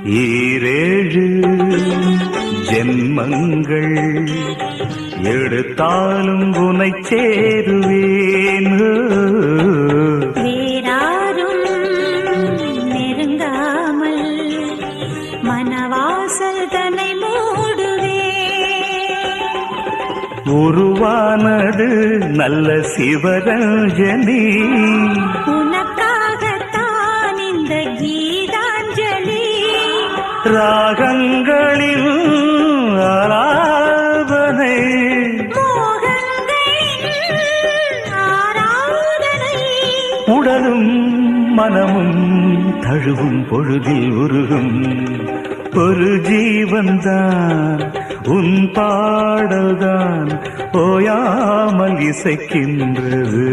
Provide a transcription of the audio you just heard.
ஈரேழு ஜென்மங்கள் எடுத்தாலும் உனை சேருவேன். வேறாரும் நெருங்காமல் மனவாசல் தன்னை மூடுவே. உருவானது நல்ல சிவரஞ்சனி, உனக்காகத்தான் இந்த கீதாஞ்சலி. ராகங்களில் ஆராதனை, உடலும் மனமும் தழுவும் பொழுதில் உருகும் ஒரு ஜீவன்தான் உன் பாடல்தான் ஓயாமல் இசைக்கின்றது.